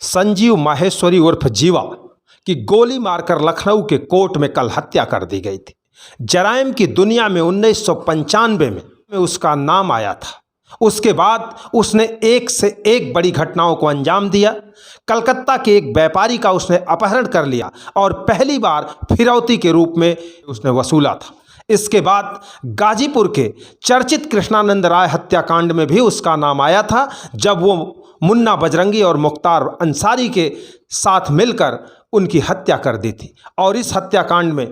संजीव माहेश्वरी उर्फ जीवा की गोली मारकर लखनऊ के कोर्ट में कल हत्या कर दी गई थी। जराइम की दुनिया में 1995 में उसका नाम आया था। उसके बाद उसने एक से एक बड़ी घटनाओं को अंजाम दिया। कलकत्ता के एक व्यापारी का उसने अपहरण कर लिया और पहली बार फिरौती के रूप में उसने वसूला था। इसके बाद गाजीपुर के चर्चित कृष्णानंद राय हत्याकांड में भी उसका नाम आया था, जब वो मुन्ना बजरंगी और मुख्तार अंसारी के साथ मिलकर उनकी हत्या कर दी थी। और इस हत्याकांड में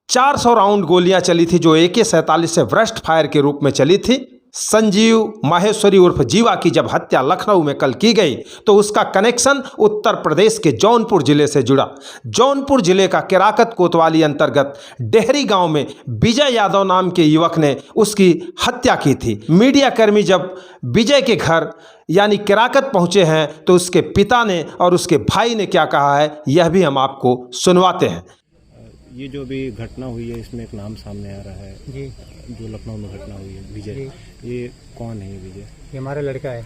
400 राउंड गोलियां चली थी, जो AK-47 से ब्रस्ट फायर के रूप में चली थी। संजीव माहेश्वरी उर्फ जीवा की जब हत्या लखनऊ में कल की गई तो उसका कनेक्शन उत्तर प्रदेश के जौनपुर जिले से जुड़ा। जौनपुर जिले का केराकत कोतवाली अंतर्गत डेहरी गांव में विजय यादव नाम के युवक ने उसकी हत्या की थी। मीडिया कर्मी जब विजय के घर यानी केराकत पहुंचे हैं तो उसके पिता ने और उसके भाई ने क्या कहा है, यह भी हम आपको सुनवाते हैं। ये जो भी घटना हुई है, इसमें एक नाम सामने आ रहा है जी, जो लखनऊ में घटना हुई है, विजय। ये कौन है विजय? ये हमारा लड़का है।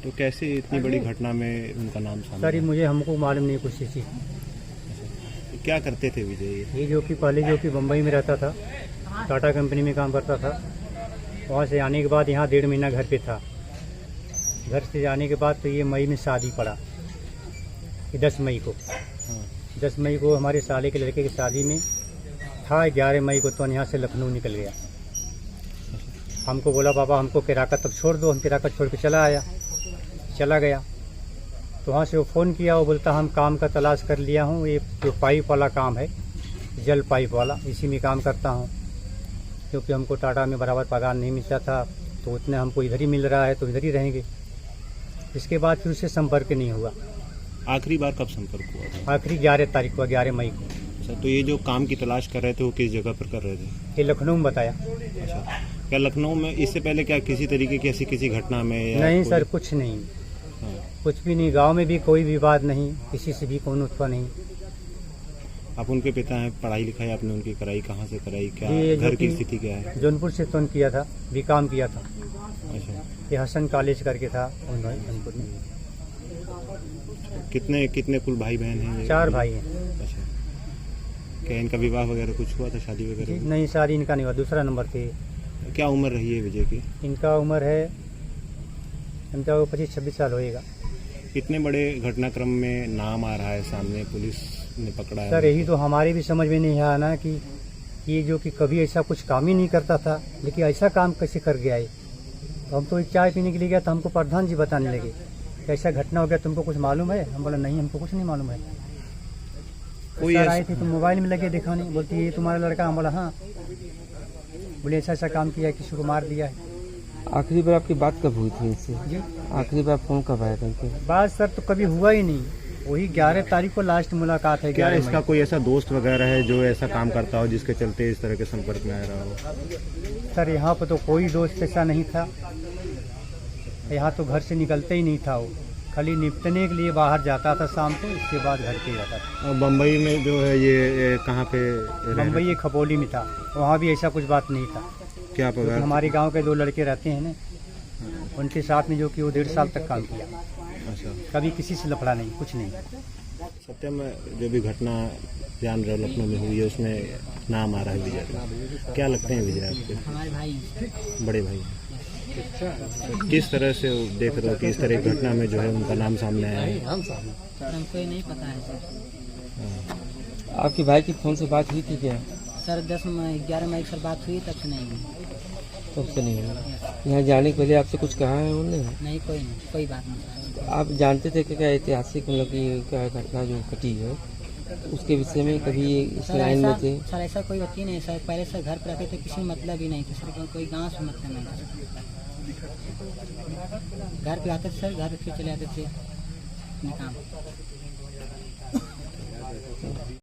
तो कैसे इतनी बड़ी घटना में उनका नाम सामने सर आया? मुझे हमको मालूम नहीं कुछ चीज़। क्या करते थे विजय? ये जो कि पहले जो कि बम्बई में रहता था, टाटा कंपनी में काम करता था। वहाँ से आने के बाद यहाँ 1.5 महीना घर पे था। घर से जाने के बाद तो ये मई में शादी पड़ा, ये 10 मई को। 10 मई को हमारे साले के लड़के की शादी में था। 11 मई को तो यहाँ से लखनऊ निकल गया। हमको बोला पापा हमको केराकत तक छोड़ दो। हम केराकत छोड़ के चला गया। तो वहाँ से वो फ़ोन किया, वो बोलता हम काम का तलाश कर लिया हूँ, ये जो पाइप वाला काम है, जल पाइप वाला, इसी में काम करता हूँ। क्योंकि हमको टाटा में बराबर पगार नहीं मिलता था, तो उतने हमको इधर ही मिल रहा है तो इधर ही रहेंगे। इसके बाद फिर उससे संपर्क नहीं हुआ। आखिरी बार कब संपर्क हुआ था? आखिरी 11 तारीख को, 11 मई को। अच्छा, तो ये जो काम की तलाश कर रहे थे वो किस जगह पर कर रहे थे? ये लखनऊ में बताया। अच्छा, क्या लखनऊ में इससे पहले क्या किसी तरीके की ऐसी किसी घटना में या नहीं कोई... सर, कुछ नहीं। हाँ। कुछ भी नहीं। गांव में भी कोई विवाद नहीं, किसी से भी कोई उत्पन्न नहीं। आप उनके पिता हैं, पढ़ाई लिखाई आपने उनकी कराई, कहाँ से कराई, क्या ये घर की स्थिति क्या है? जौनपुर से तो किया था, भी काम किया था। अच्छा, ये हसन कॉलेज करके था उन्होंने जौनपुर में। कितने कुल भाई बहन हैं? 4 भाई हैं। अच्छा, क्या इनका विवाह वगैरह कुछ हुआ था, शादी वगैरह? नहीं, शादी इनका नहीं हुआ, दूसरा नंबर थे। क्या उम्र रही है विजय की? इनका उम्र है, इनका 25-26 साल होएगा। इतने बड़े घटनाक्रम में नाम आ रहा है सामने, पुलिस ने पकड़ा है। सर यही तो हमारे भी समझ में नहीं आया ना कि ये जो कि कभी ऐसा कुछ काम ही नहीं करता था, लेकिन ऐसा काम कैसे कर गया है। तो हम तो एक चाय पीने के लिए गया तो हमको प्रधान जी बताने लगे कैसा घटना हो गया, तुमको कुछ मालूम है? हम बोला नहीं, हमको कुछ नहीं मालूम है। कोई आए थे तो मोबाइल में लगे दिखाने, बोलती ये तुम्हारा लड़का। हम बोला हाँ। बोले ऐसा काम किया है, किसी को मार दिया है। आखिरी बार आपकी बात कब हुई थी इससे? जी, आखिरी बार फोन कब आया था इनके? बात सर तो कभी हुआ ही नहीं। वही 11 तारीख को लास्ट मुलाकात है। क्या 11 इसका कोई ऐसा दोस्त वगैरह है जो ऐसा काम करता हो, जिसके चलते इस तरह के संपर्क में आ रहा हो? सर यहाँ पर तो कोई दोस्त ऐसा नहीं था। यहाँ तो घर से निकलते ही नहीं था वो, खाली निपटने के लिए बाहर जाता था शाम को, इसके बाद घर पे रहता था। और बम्बई में जो है ये कहाँ पे? बम्बई ये खपोली में था, वहाँ भी ऐसा कुछ बात नहीं था। क्या पगार? हमारे गांव के 2 लड़के रहते हैं ना, उनके साथ में जो कि वो 1.5 साल तक काम किया। अच्छा, कभी किसी से लफड़ा नहीं, कुछ नहीं। सत्यम जो भी घटना जान रहे लखनऊ में हुई है, उसमें नाम आ रहा है विजय का। क्या लगते हैं विजय आपके? हमारे भाई, बड़े भाई। तो किस तरह से देख रहे हो कि इस तरह की घटना में जो है उनका नाम सामने आया है? हमको ये नहीं पता है सर। आपके भाई की फोन से बात हुई थी क्या? सर 11 मई सर बात हुई, तब से नहीं हुई। तब से नहीं हुई। यहाँ जाने के पहले आपसे कुछ कहा है उन्होंने? नहीं, कोई बात नहीं। आप जानते थे कि क्या ऐतिहासिक मतलब की क्या घटना जो घटी है उसके विषय में कभी इस लाइन में थे? सर ऐसा कोई होती नहीं सर। पहले सर घर पर रहते थे, किसी मतलब ही नहीं था सर, कोई गाँव से मतलब नहीं था। घर पे आते थे सर, घर पे फिर चले आते थे अपने काम।